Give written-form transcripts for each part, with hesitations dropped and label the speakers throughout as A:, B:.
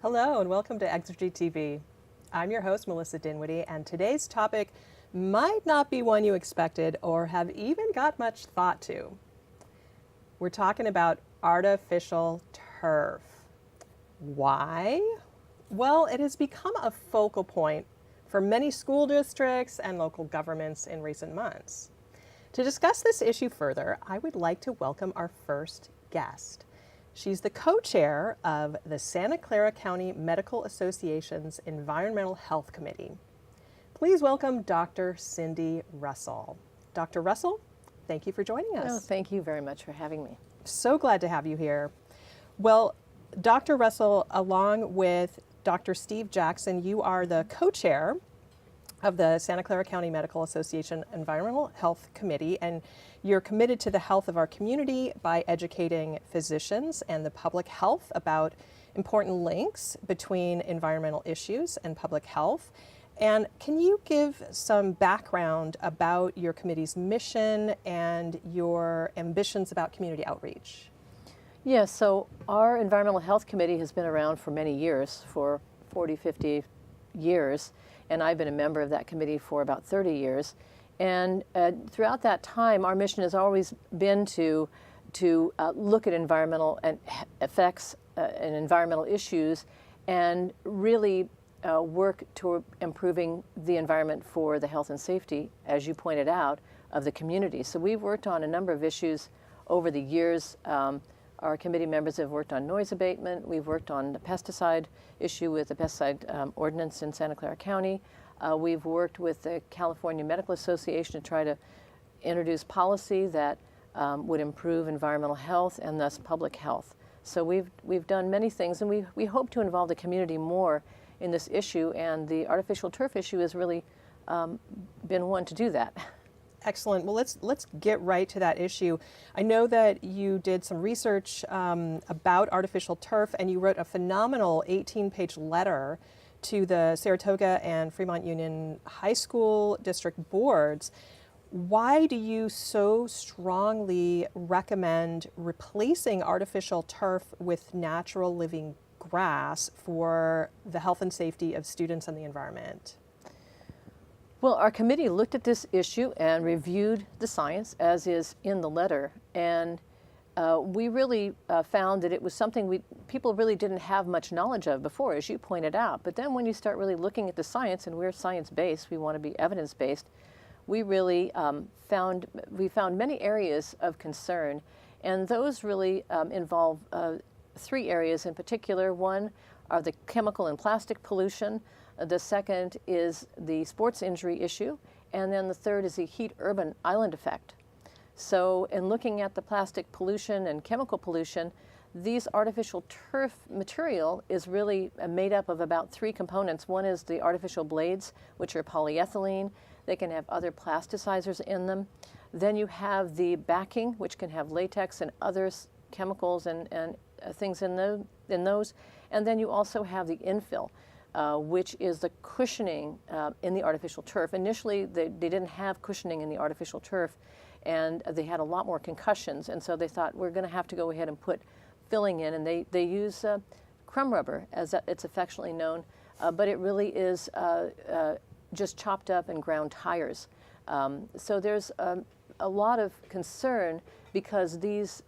A: Hello and welcome to Exergy TV. I'm your host, Melissa Dinwiddie, and today's topic might not be one you expected or have even got much thought to. We're talking about artificial turf. Why? Well, it has become a focal point for many school districts and local governments in recent months. To discuss this issue further, I would like to welcome our first guest. She's the co-chair of the Santa Clara County Medical Association's Environmental Health Committee. Please welcome Dr. Cindy Russell. Dr. Russell, thank you for joining us.
B: Oh, thank you very much for having me.
A: So glad to have you here. Well, Dr. Russell, along with Dr. Steve Jackson, you are the co-chair of the Santa Clara County Medical Association Environmental Health Committee, and you're committed to the health of our community by educating physicians and the public health about important links between environmental issues and public health. And can you give some background about your committee's mission and your ambitions about community outreach?
B: Yes, so our Environmental Health Committee has been around for many years, for 40, 50 years, and I've been a member of that committee for about 30 years. And throughout that time, our mission has always been to look at environmental and effects and environmental issues and really work toward improving the environment for the health and safety, as you pointed out, of the community. So we've worked on a number of issues over the years. Our committee members have worked on noise abatement. We've worked on the pesticide issue with the pesticide ordinance in Santa Clara County. We've worked with the California Medical Association to try to introduce policy that would improve environmental health and thus public health. So we've done many things, and we hope to involve the community more in this issue, and the artificial turf issue has really been one to do that.
A: Excellent. Well, let's get right to that issue. I know that you did some research about artificial turf, and you wrote a phenomenal 18-page letter to the Saratoga and Fremont Union High School district boards. Why do you so strongly recommend replacing artificial turf with natural living grass for the health and safety of students and the environment?
B: Well, our committee looked at this issue and reviewed the science, as is in the letter, and we really found that it was something people really didn't have much knowledge of before, as you pointed out. But then when you start really looking at the science, and we're science-based, we want to be evidence-based, we really found many areas of concern, and those really involve three areas in particular. One are the chemical and plastic pollution. The second is the sports injury issue, and then the third is the heat urban island effect. So in looking at the plastic pollution and chemical pollution, these artificial turf material is really made up of about three components. One is the artificial blades, which are polyethylene. They can have other plasticizers in them. Then you have the backing, which can have latex and other chemicals and things in those. And then you also have the infill, which is the cushioning in the artificial turf. Initially, they didn't have cushioning in the artificial turf, and they had a lot more concussions, and so they thought, we're going to have to go ahead and put filling in, and they use crumb rubber, as it's affectionately known, but it really is just chopped up and ground tires. So there's a lot of concern because these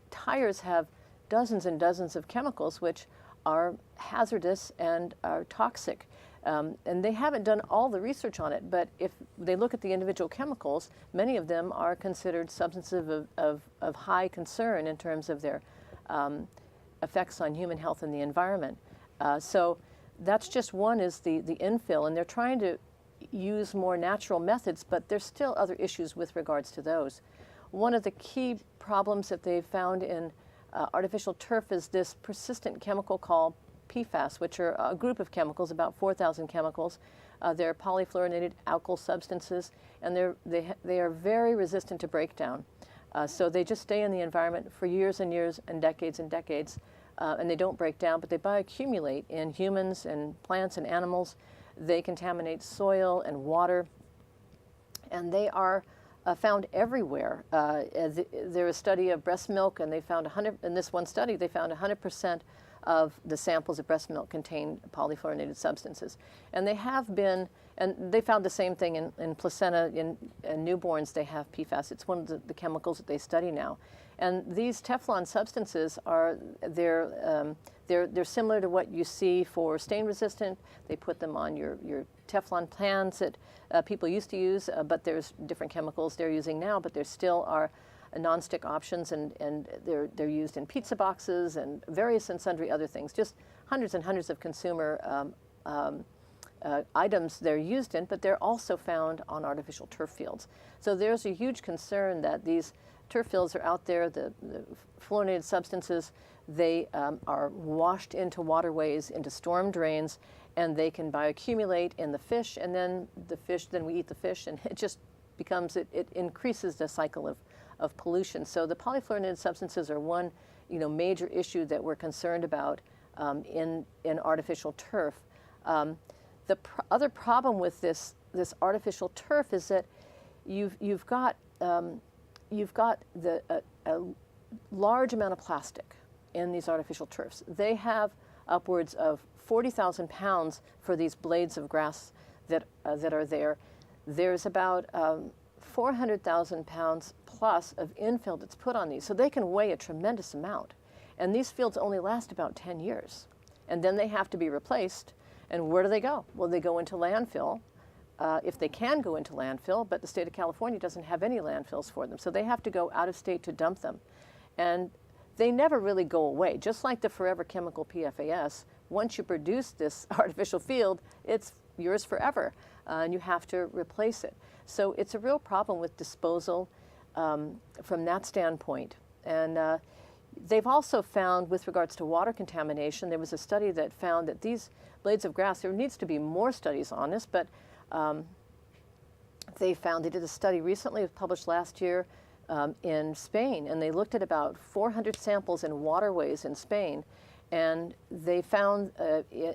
B: tires have dozens and dozens of chemicals which are hazardous and are toxic. And they haven't done all the research on it, but if they look at the individual chemicals, many of them are considered substances of high concern in terms of their effects on human health and the environment. So that's just one, is the infill, and they're trying to use more natural methods, but there's still other issues with regards to those. One of the key problems that they've found in artificial turf is this persistent chemical called PFAS, which are a group of chemicals, about 4,000 chemicals. They're polyfluorinated alkyl substances, and they are very resistant to breakdown. So they just stay in the environment for years and years and decades, and they don't break down, but they bioaccumulate in humans and plants and animals. They contaminate soil and water, and they are found everywhere. There was a study of breast milk, and they found in this one study, they found 100% of the samples of breast milk contain polyfluorinated substances. And they have been, and they found the same thing in placenta, in newborns, they have PFAS. It's one of the chemicals that they study now. And these Teflon substances are, they're similar to what you see for stain resistant. They put them on your Teflon pans that people used to use, but there's different chemicals they're using now, but there still are non-stick options, and they're used in pizza boxes and various and sundry other things. Just hundreds and hundreds of consumer items they're used in, but they're also found on artificial turf fields. So there's a huge concern that these turf fields are out there, the fluorinated substances, they are washed into waterways, into storm drains, and they can bioaccumulate in the fish, and then we eat the fish, and it just becomes, it increases the cycle of pollution. So the polyfluorinated substances are one, major issue that we're concerned about in artificial turf. The other problem with this artificial turf is that you've got a large amount of plastic in these artificial turfs. They have upwards of 40,000 pounds for these blades of grass that are there. There's about 400,000 pounds plus of infill that's put on these, so they can weigh a tremendous amount. And these fields only last about 10 years. And then they have to be replaced. And where do they go? Well, they go into landfill, if they can go into landfill, but the state of California doesn't have any landfills for them. So they have to go out of state to dump them. And they never really go away. Just like the forever chemical PFAS, once you produce this artificial field, it's yours forever, and you have to replace it. So it's a real problem with disposal from that standpoint. And they've also found, with regards to water contamination, there was a study that found that these blades of grass, there needs to be more studies on this, but they did a study recently, it was published last year in Spain, and they looked at about 400 samples in waterways in Spain, and they found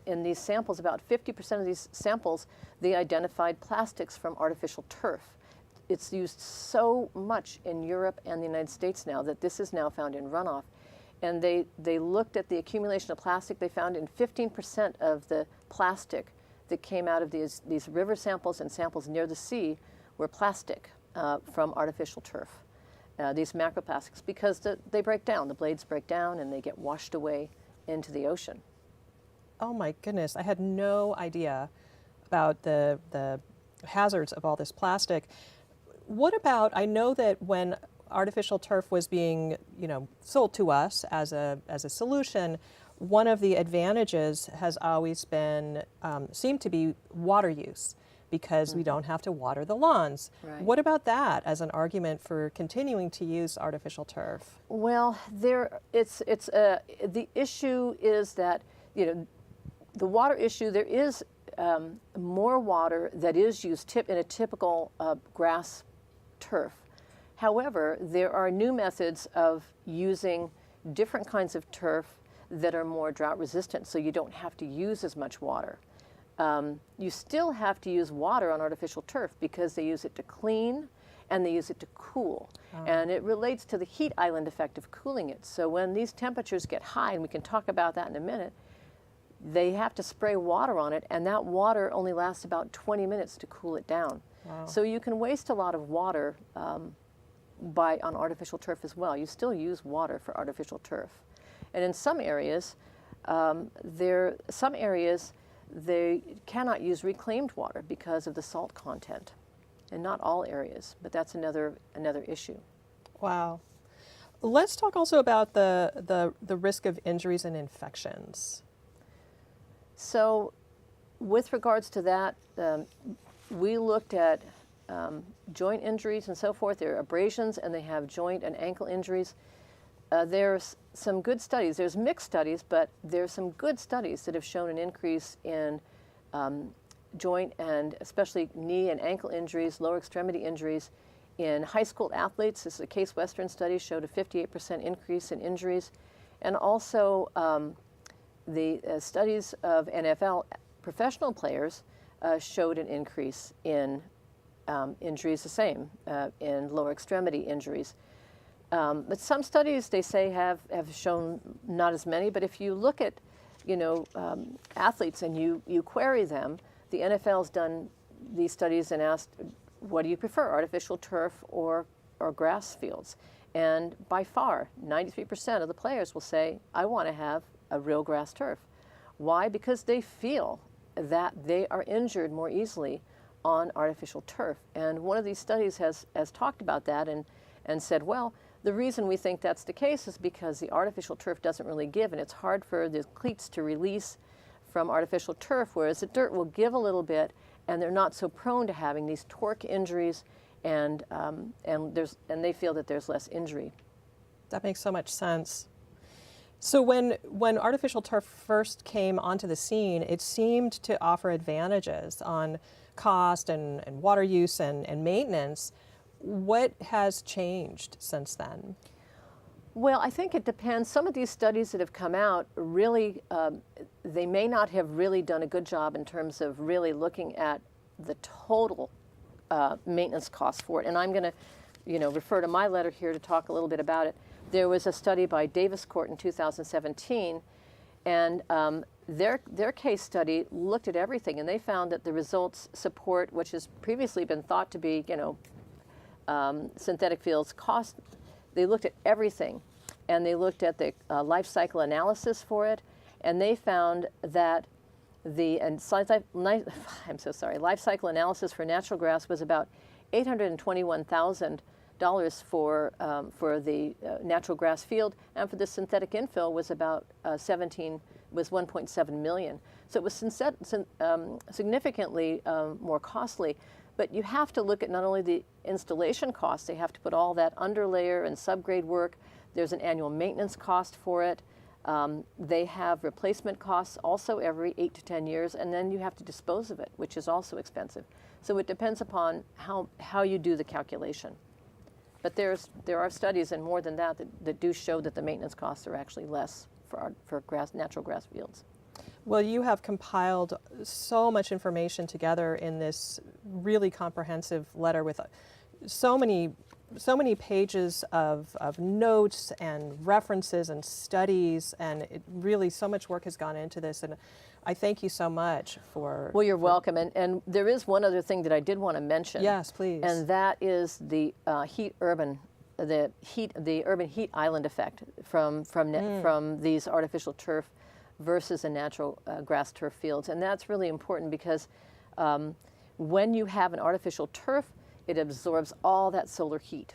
B: in these samples, about 50% of these samples, they identified plastics from artificial turf. It's used so much in Europe and the United States now that this is now found in runoff. And they looked at the accumulation of plastic. They found in 15% of the plastic that came out of these river samples and samples near the sea were plastic from artificial turf, these macroplastics, because they break down. The blades break down and they get washed away into the ocean.
A: Oh my goodness, I had no idea about the hazards of all this plastic. What about, I know that when artificial turf was being, sold to us as a solution, one of the advantages has always been, seemed to be water use, because we don't have to water the lawns.
B: Right.
A: What about that as an argument for continuing to use artificial turf?
B: Well, the issue is that, the water issue, there is more water that is used in a typical grass turf. However, there are new methods of using different kinds of turf that are more drought resistant, so you don't have to use as much water. You still have to use water on artificial turf because they use it to clean and they use it to cool. And it relates to the heat island effect of cooling it. So when these temperatures get high, and we can talk about that in a minute, they have to spray water on it, and that water only lasts about 20 minutes to cool it down.
A: Wow.
B: So you can waste a lot of water on artificial turf as well. You still use water for artificial turf. And in some areas, they cannot use reclaimed water because of the salt content. And not all areas, but that's another issue.
A: Wow. Let's talk also about the risk of injuries and infections.
B: So with regards to that, we looked at joint injuries and so forth. There are abrasions, and they have joint and ankle injuries. There's some good studies. There's mixed studies, but there's some good studies that have shown an increase in joint and especially knee and ankle injuries, lower extremity injuries in high school athletes. This is a Case Western study, showed a 58% increase in injuries. And also the studies of NFL professional players showed an increase in injuries, the same, in lower extremity injuries. But some studies, they say, have shown not as many. But if you look at, athletes and you query them, the NFL's done these studies and asked, what do you prefer, artificial turf or grass fields? And by far, 93% of the players will say, I want to have a real grass turf. Why? Because they feel that they are injured more easily on artificial turf. And one of these studies has talked about that and said, well, the reason we think that's the case is because the artificial turf doesn't really give, and it's hard for the cleats to release from artificial turf, whereas the dirt will give a little bit, and they're not so prone to having these torque injuries, and they feel that there's less injury.
A: That makes so much sense. So when artificial turf first came onto the scene, it seemed to offer advantages on cost and water use and maintenance. What has changed since then?
B: Well, I think it depends. Some of these studies that have come out really, they may not have really done a good job in terms of really looking at the total maintenance cost for it. And I'm going to, refer to my letter here to talk a little bit about it. There was a study by Davis Court in 2017, and their case study looked at everything, and they found that the results support, which has previously been thought to be, synthetic fields cost. They looked at everything, and they looked at the life cycle analysis for it, and they found that life cycle analysis for natural grass was about $821,000 for the natural grass field, and for the synthetic infill was about 1.7 million. So it was significantly more costly. But you have to look at not only the installation costs, they have to put all that underlayer and subgrade work. There's an annual maintenance cost for it. They have replacement costs also every 8 to 10 years, and then you have to dispose of it, which is also expensive. So it depends upon how you do the calculation. But there are studies, and more than that do show that the maintenance costs are actually less for natural grass fields.
A: Well, you have compiled so much information together in this really comprehensive letter with so many pages of notes and references and studies, and it really, so much work has gone into this, and I thank you so much for...
B: Well, you're welcome, and there is one other thing that I did want to mention.
A: Yes, please.
B: And that is the urban heat island effect from these artificial turf versus a natural grass turf fields. And that's really important because when you have an artificial turf, it absorbs all that solar heat.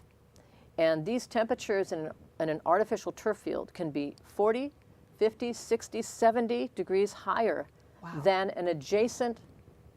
B: And these temperatures in an artificial turf field can be 40, 50, 60, 70 degrees higher than an adjacent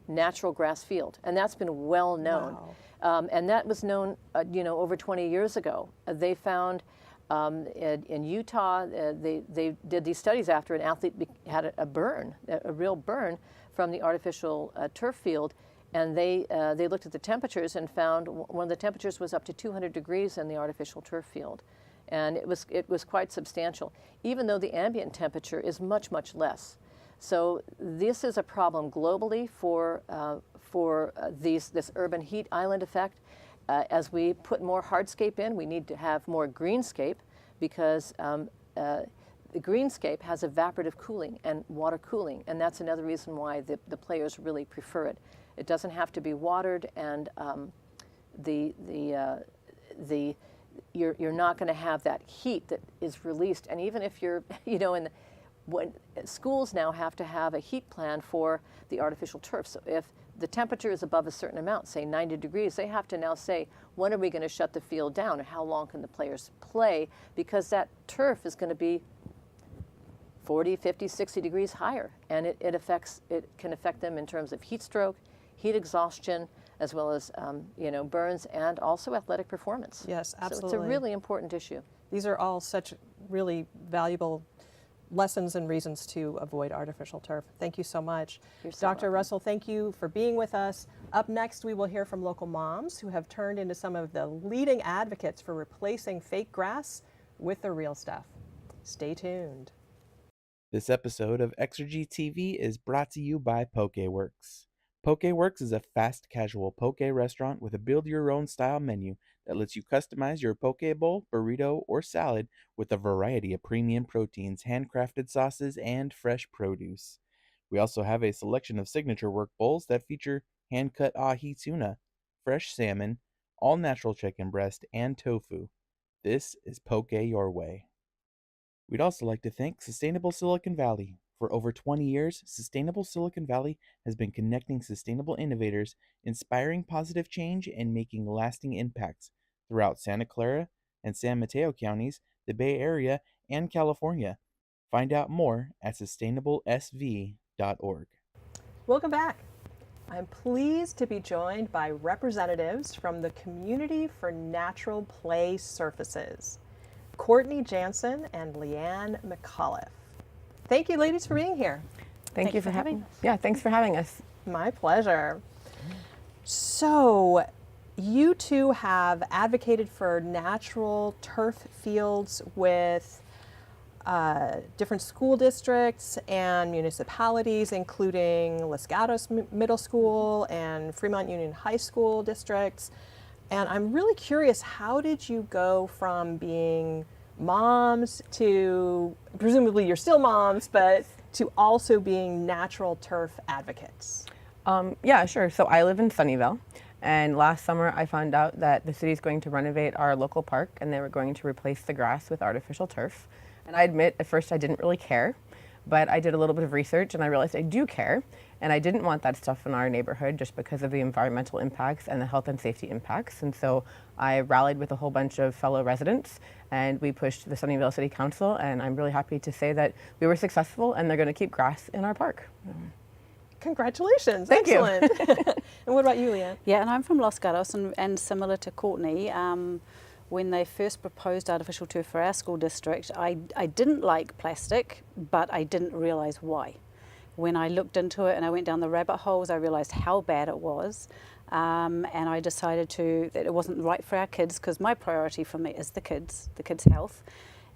B: natural grass field. And that's been well known. Wow. And that was known, over 20 years ago. They found in Utah, they did these studies after an athlete had a real burn from the artificial turf field, and they looked at the temperatures and found one of the temperatures was up to 200 degrees in the artificial turf field, and it was quite substantial, even though the ambient temperature is much, much less. So this is a problem globally for this urban heat island effect. As we put more hardscape in, we need to have more greenscape because the greenscape has evaporative cooling and water cooling, and that's another reason why the players really prefer it. It doesn't have to be watered, and you're not going to have that heat that is released. And even if you're, when schools now have to have a heat plan for the artificial turf. So if the temperature is above a certain amount, say 90 degrees, they have to now say, when are we going to shut the field down, and how long can the players play, because that turf is going to be 40, 50, 60 degrees higher, and it can affect them in terms of heat stroke, heat exhaustion, as well as burns, and also athletic performance.
A: Yes, absolutely.
B: So it's a really important issue.
A: These are all such really valuable lessons and reasons to avoid artificial turf. Thank you so much.
B: You're so
A: Dr.
B: welcome.
A: Russell, thank you for being with us. Up next, we will hear from local moms who have turned into some of the leading advocates for replacing fake grass with the real stuff. Stay tuned.
C: This episode of Exergy TV is brought to you by PokeWorks. Pokeworks is a fast casual poke restaurant with a build-your-own style menu that lets you customize your poke bowl, burrito, or salad with a variety of premium proteins, handcrafted sauces, and fresh produce. We also have a selection of signature work bowls that feature hand-cut ahi tuna, fresh salmon, all-natural chicken breast, and tofu. This is Poke Your Way. We'd also like to thank Sustainable Silicon Valley. For over 20 years, Sustainable Silicon Valley has been connecting sustainable innovators, inspiring positive change, and making lasting impacts throughout Santa Clara and San Mateo counties, the Bay Area, and California. Find out more at sustainablesv.org.
A: Welcome back. I'm pleased to be joined by representatives from the Community for Natural Play Surfaces, Cortney Jansen and Leanne McAuliffe. Thank you, ladies, for being here.
D: Thank you for having us. Yeah, thanks for having us.
A: My pleasure. So, you two have advocated for natural turf fields with different school districts and municipalities, including Los Gatos Middle School and Fremont Union High School districts. And I'm really curious, how did you go from being moms to, presumably you're still moms, but to also being natural turf advocates?
D: Yeah, sure. So I live in Sunnyvale, and last summer I found out that the city's going to renovate our local park, and they were going to replace the grass with artificial turf. And I admit, at first I didn't really care, but I did a little bit of research and I realized I do care, and I didn't want that stuff in our neighborhood just because of the environmental impacts and the health and safety impacts. And so I rallied with a whole bunch of fellow residents, and we pushed the Sunnyvale City Council, and I'm really happy to say that we were successful, and they're going to keep grass in our park.
A: Congratulations.
D: Thank you.
A: Excellent. And what about you, Leanne?
E: Yeah, and I'm from Los Gatos, and similar to Cortney, when they first proposed artificial turf for our school district, I didn't like plastic, but I didn't realise why. When I looked into it and I went down the rabbit holes, I realised how bad it was, and I decided that it wasn't right for our kids, because my priority for me is the kids' health,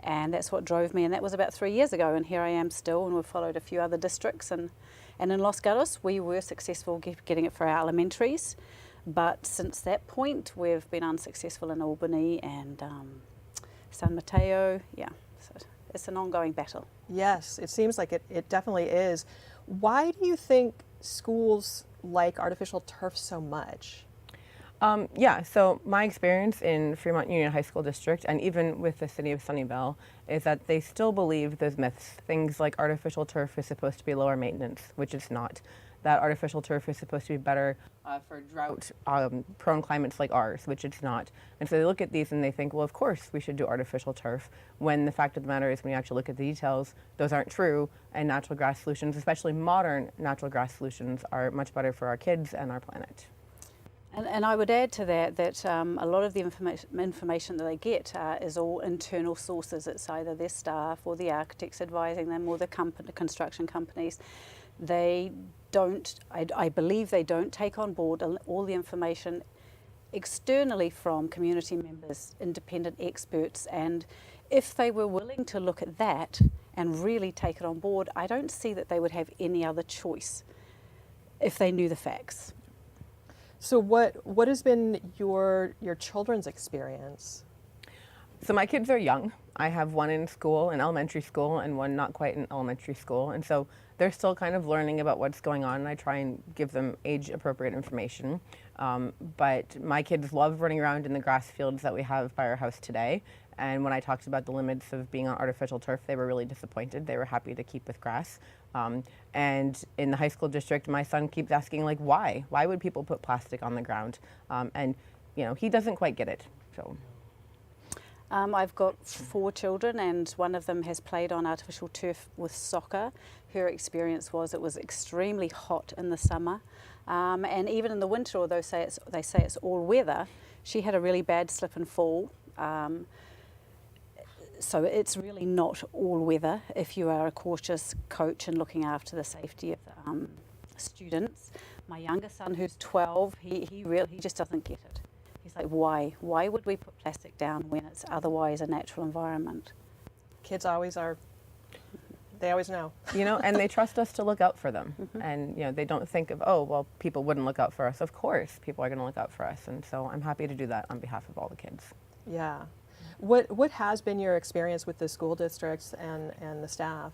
E: and that's what drove me, and that was about 3 years ago, and here I am still, and we've followed a few other districts, and in Los Gatos we were successful getting it for our elementaries. But since that point, we've been unsuccessful in Albany and San Mateo. Yeah, so it's an ongoing battle.
A: Yes, it seems like it definitely is. Why do you think schools like artificial turf so much?
D: Yeah, so my experience in Fremont Union High School District, and even with the city of Sunnyvale, is that they still believe those myths. Things like artificial turf is supposed to be lower maintenance, which it's not. That artificial turf is supposed to be better for drought-prone climates like ours, which it's not. And so they look at these and they think, well, of course we should do artificial turf, when the fact of the matter is, when you actually look at the details, those aren't true, and natural grass solutions, especially modern natural grass solutions, are much better for our kids and our planet.
E: And I would add to that a lot of the information that they get is all internal sources. It's either their staff or the architects advising them or the construction companies. They don't, I believe they don't take on board all the information externally from community members, independent experts, and if they were willing to look at that and really take it on board, I don't see that they would have any other choice if they knew the facts.
A: So what has been your children's experience?
D: So my kids are young. I have one in school, in elementary school, and one not quite in elementary school. And so they're still kind of learning about what's going on, and I try and give them age-appropriate information. But my kids love running around in the grass fields that we have by our house today. And when I talked about the limits of being on artificial turf, they were really disappointed. They were happy to keep with grass. And in the high school district, my son keeps asking, like, why? Why would people put plastic on the ground? And, you know, he doesn't quite get it. So.
E: I've got 4 children, and one of them has played on artificial turf with soccer. Her experience was it was extremely hot in the summer, and even in the winter, although they say it's all weather, she had a really bad slip and fall. So it's really not all weather if you are a cautious coach and looking after the safety of the students. My younger son, who's 12, he just doesn't get it. He's like, why? Why would we put plastic down when it's otherwise a natural environment?
A: Kids always are They always know.
D: You know, and they trust us to look out for them. And, you know, they don't think of, oh, well, people wouldn't look out for us. Of course, people are going to look out for us. And so I'm happy to do that on behalf of all the kids.
A: Yeah. What has been your experience with the school districts and the staff?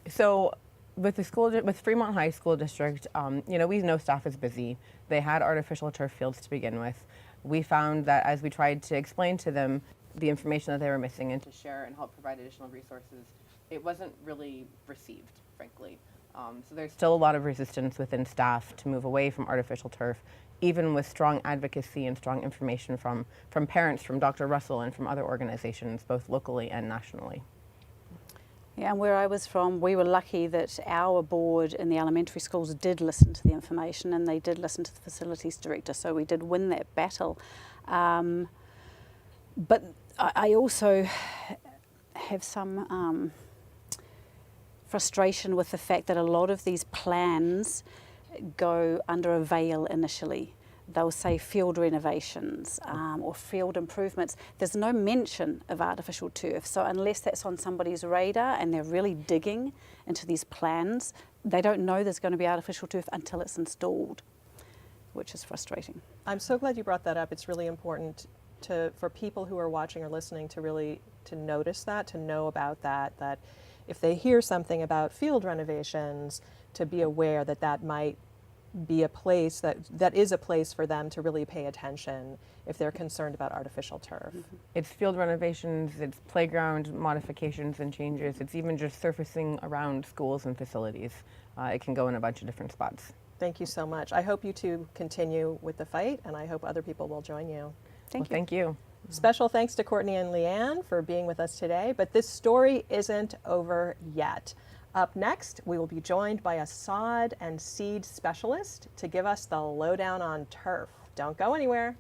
D: So with with Fremont High School District, you know, we know staff is busy. They had artificial turf fields to begin with. We found that as we tried to explain to them the information that they were missing and to share and help provide additional resources, it wasn't really received, frankly. So there's still a lot of resistance within staff to move away from artificial turf, even with strong advocacy and strong information from parents, from Dr. Russell, and from other organizations, both locally and nationally.
E: Yeah, and where I was from, we were lucky that our board in the elementary schools did listen to the information, and they did listen to the facilities director, so we did win that battle. But I also have some frustration with the fact that a lot of these plans go under a veil initially. They'll say field renovations or field improvements. There's no mention of artificial turf. So unless that's on somebody's radar and they're really digging into these plans, they don't know there's going to be artificial turf until it's installed, which is frustrating.
A: I'm so glad you brought that up. It's really important for people who are watching or listening to notice that, to know about that if they hear something about field renovations, to be aware that might be a place that is a place for them to really pay attention if they're concerned about artificial turf.
D: It's field renovations, it's playground modifications and changes, it's even just surfacing around schools and facilities. It can go in a bunch of different spots.
A: Thank you so much. I hope you two continue with the fight, and I hope other people will join you.
D: Thank you.
A: Special thanks to Cortney and Leanne for being with us today, but this story isn't over yet. Up next, we will be joined by a sod and seed specialist to give us the lowdown on turf. Don't go anywhere.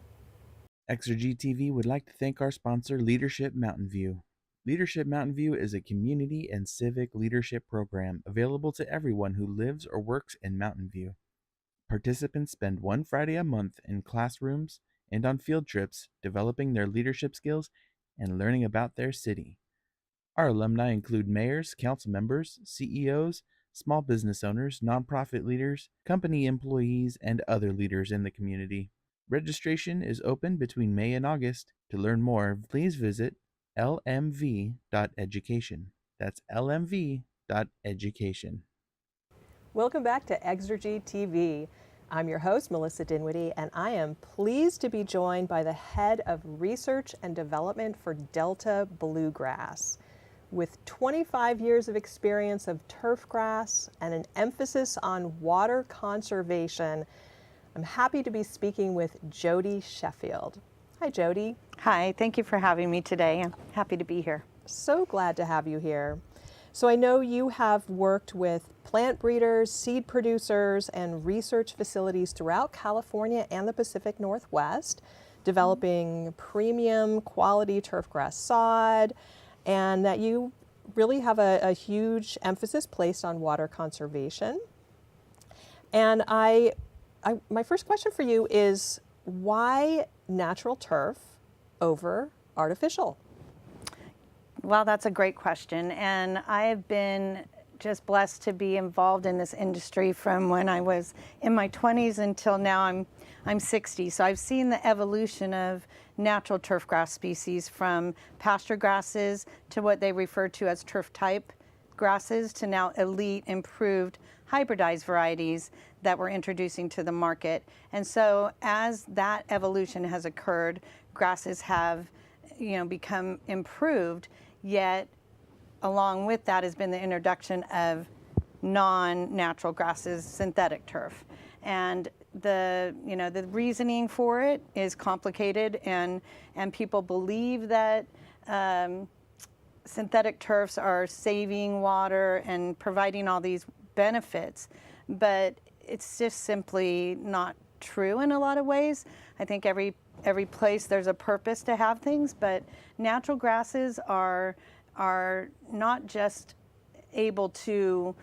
C: Exergy TV would like to thank our sponsor, Leadership Mountain View. Leadership Mountain View is a community and civic leadership program available to everyone who lives or works in Mountain View. Participants spend one Friday a month in classrooms and on field trips developing their leadership skills and learning about their city. Our alumni include mayors, council members, CEOs, small business owners, nonprofit leaders, company employees, and other leaders in the community. Registration is open between May and August. To learn more, please visit lmv.education. That's lmv.education.
A: Welcome back to Exergy TV. I'm your host, Melissa Dinwiddie, and I am pleased to be joined by the head of research and development for Delta Bluegrass. With 25 years of experience of turfgrass and an emphasis on water conservation, I'm happy to be speaking with Jodie Sheffield. Hi, Jodie.
F: Hi, thank you for having me today. I'm happy to be here.
A: So glad to have you here. So I know you have worked with plant breeders, seed producers, and research facilities throughout California and the Pacific Northwest, developing premium quality turfgrass sod, and that you really have a huge emphasis placed on water conservation. And my first question for you is, why natural turf over artificial?
F: Well, that's a great question. And I've been just blessed to be involved in this industry from when I was in my 20s until now I'm 60. So I've seen the evolution of natural turfgrass species from pasture grasses to what they refer to as turf type grasses to now elite improved hybridized varieties that we're introducing to the market. And so as that evolution has occurred, grasses have become improved, yet along with that has been the introduction of non-natural grasses, synthetic turf. And the reasoning for it is complicated, and people believe that synthetic turfs are saving water and providing all these benefits, but it's just simply not true in a lot of ways. I think every place there's a purpose to have things, but natural grasses are not just able to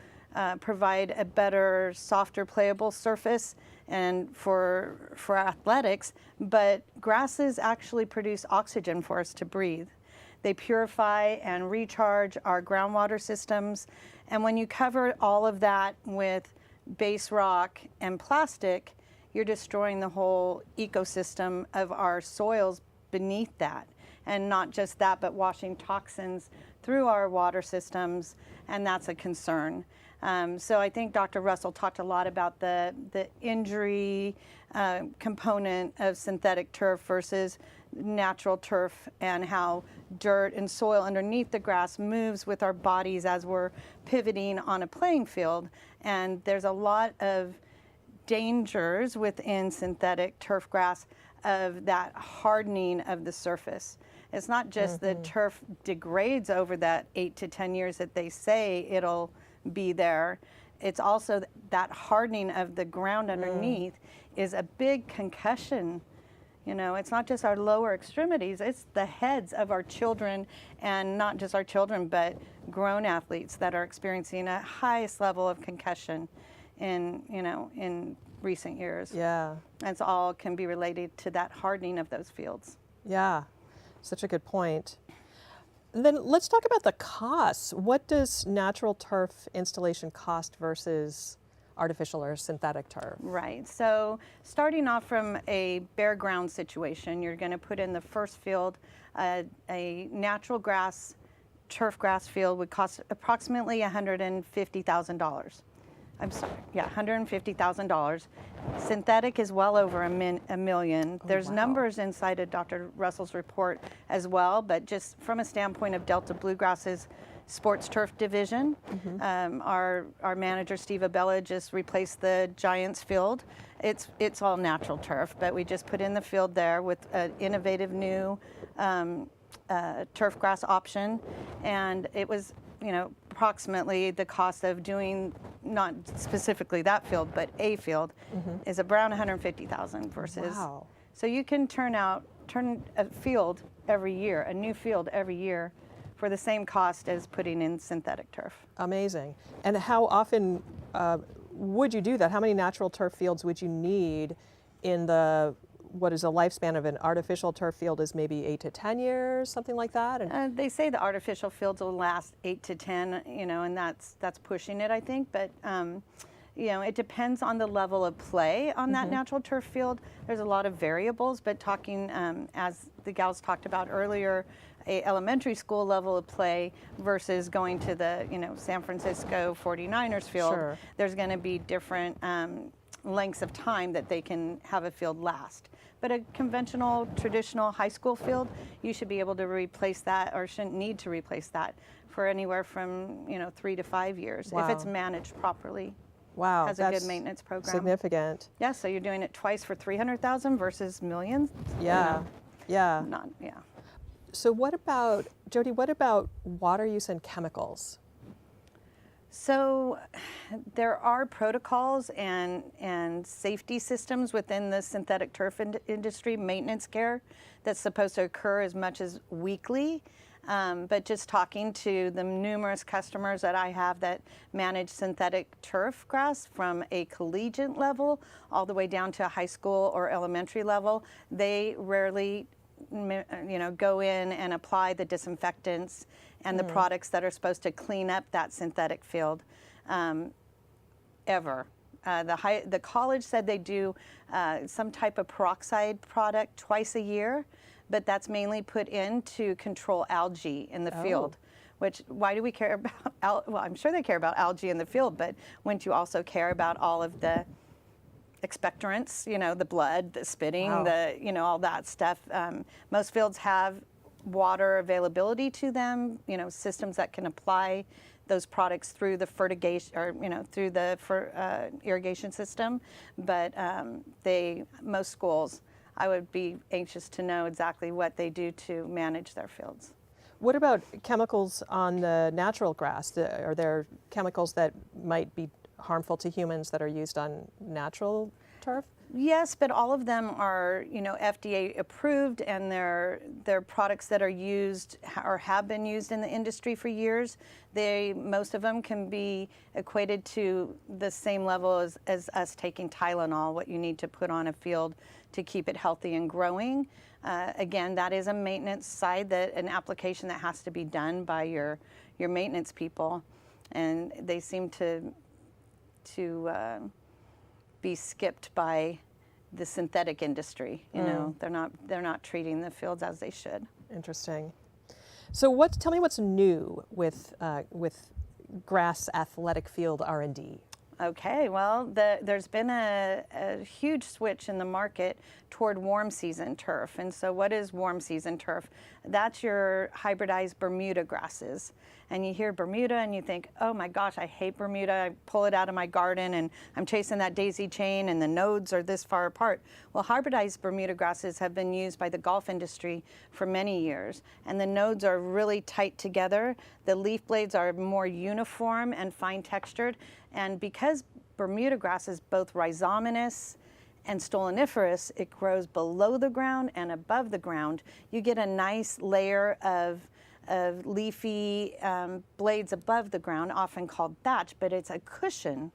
F: provide a better, softer, playable surface and for athletics, but grasses actually produce oxygen for us to breathe. They purify and recharge our groundwater systems. And when you cover all of that with base rock and plastic, you're destroying the whole ecosystem of our soils beneath that. And not just that, but washing toxins through our water systems, and that's a concern. So I think Dr. Russell talked a lot about the injury component of synthetic turf versus natural turf, and how dirt and soil underneath the grass moves with our bodies as we're pivoting on a playing field. And there's a lot of dangers within synthetic turf grass of that hardening of the surface. It's not just the turf degrades over that 8 to 10 years that they say it'll be there. It's also that hardening of the ground underneath is a big concussion. You know, it's not just our lower extremities, it's the heads of our children, and not just our children, but grown athletes that are experiencing a highest level of concussion in recent years.
A: Yeah.
F: And it's all can be related to that hardening of those fields.
A: Yeah. Such a good point. Then let's talk about the costs. What does natural turf installation cost versus artificial or synthetic turf?
F: Right. So starting off from a bare ground situation, you're going to put in the first field. A natural grass, turf grass field would cost approximately $150,000. I'm sorry, yeah, $150,000. Synthetic is well over a million. There's numbers inside of Dr. Russell's report as well, but just from a standpoint of Delta Bluegrass's sports turf division, our manager Steve Abella just replaced the Giants field. It's all natural turf, but we just put in the field there with an innovative new turf grass option, and it was, approximately the cost of doing not specifically that field, but a field is around $150,000 versus.
A: Wow.
F: So you can turn a field every year, a new field every year, for the same cost as putting in synthetic turf.
A: Amazing. And how often would you do that? How many natural turf fields would you need in what is a lifespan of an artificial turf field is maybe 8 to 10 years, something like that? And
F: They say the artificial fields will last 8 to 10, and that's pushing it, I think. But it depends on the level of play on that natural turf field. There's a lot of variables, but talking as the gals talked about earlier, a elementary school level of play versus going to the San Francisco 49ers field,
A: Sure.
F: there's going to be different lengths of time that they can have a field last. But a conventional, traditional high school field, you should be able to replace that, or shouldn't need to replace that, for anywhere from 3 to 5 years if it's
A: Wow.
F: managed properly.
A: wow,
F: Has a
A: that's
F: good maintenance program.
A: significant.
F: Yeah, so you're doing it twice for $300,000 versus millions.
A: Yeah, yeah.
F: Yeah.
A: So what about, Jodie, what about water use and chemicals?
F: So there are protocols and safety systems within the synthetic turf industry, maintenance care, that's supposed to occur as much as weekly. But just talking to the numerous customers that I have that manage synthetic turf grass from a collegiate level all the way down to a high school or elementary level, they rarely go in and apply the disinfectants and the products that are supposed to clean up that synthetic field ever. The college said they do some type of peroxide product twice a year, but that's mainly put in to control algae in the field. Which, why do we care about, well, I'm sure they care about algae in the field, but wouldn't you also care about all of the expectorants, the blood, the spitting,
A: Wow.
F: all that stuff. Most fields have water availability to them, systems that can apply those products through the fertigation or, through the irrigation system. But most schools, I would be anxious to know exactly what they do to manage their fields.
A: What about chemicals on the natural grass? Are there chemicals that might be harmful to humans that are used on natural turf?
F: Yes, but all of them are, FDA approved, and they're products that are used or have been used in the industry for years. Most of them can be equated to the same level as us taking Tylenol, what you need to put on a field to keep it healthy and growing. Again, that is a maintenance side, an application that has to be done by your maintenance people, and they seem to be skipped by the synthetic industry. You know, they're not treating the fields as they should.
A: Interesting. So tell me what's new with grass athletic field R&D?
F: Okay, well, there's been a huge switch in the market toward warm season turf. And so what is warm season turf? That's your hybridized Bermuda grasses. And you hear Bermuda and you think, oh my gosh, I hate Bermuda. I pull it out of my garden and I'm chasing that daisy chain and the nodes are this far apart. Well, hybridized Bermuda grasses have been used by the golf industry for many years. And the nodes are really tight together. The leaf blades are more uniform and fine textured. And because Bermuda grass is both rhizominous and stoloniferous, it grows below the ground and above the ground. You get a nice layer of leafy blades above the ground, often called thatch, but it's a cushion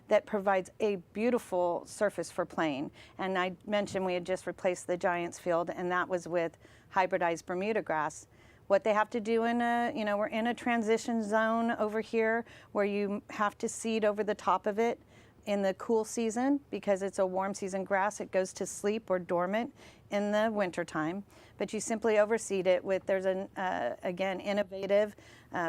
F: that provides a beautiful surface for playing. And I mentioned we had just replaced the Giants field, and that was with hybridized Bermuda grass. What they have to do we're in a transition zone over here where you have to seed over the top of it in the cool season because it's a warm season grass. It goes to sleep or dormant in the wintertime. But you simply overseed it with, there's again, innovative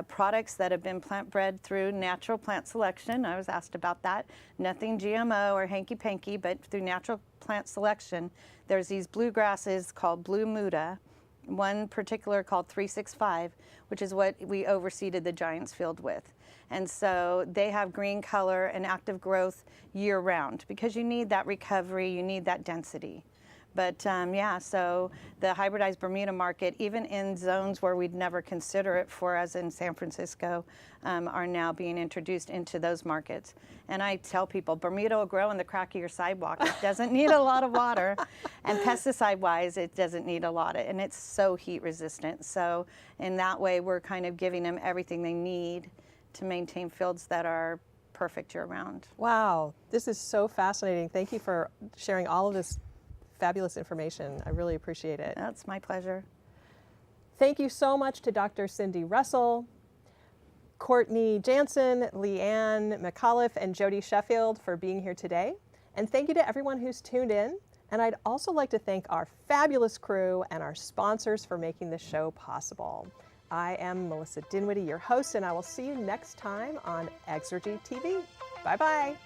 F: products that have been plant bred through natural plant selection. I was asked about that. Nothing GMO or hanky-panky, but through natural plant selection. There's these bluegrasses called Blue Muda. One particular called 365, which is what we overseeded the Giants field with. And so they have green color and active growth year round because you need that recovery, you need that density. But so the hybridized Bermuda market, even in zones where we'd never consider it for, as in San Francisco, are now being introduced into those markets. And I tell people, Bermuda will grow in the crack of your sidewalk. It doesn't need a lot of water. And pesticide-wise, it doesn't need a lot and it's so heat resistant. So in that way, we're kind of giving them everything they need to maintain fields that are perfect year-round.
A: Wow, this is so fascinating. Thank you for sharing all of this fabulous information. I really appreciate it.
F: That's my pleasure.
A: Thank you so much to Dr. Cindy Russell, Cortney Jansen, Leanne McAuliffe, and Jodie Sheffield for being here today. And thank you to everyone who's tuned in. And I'd also like to thank our fabulous crew and our sponsors for making this show possible. I am Melissa Dinwiddie, your host, and I will see you next time on Exergy TV. Bye-bye.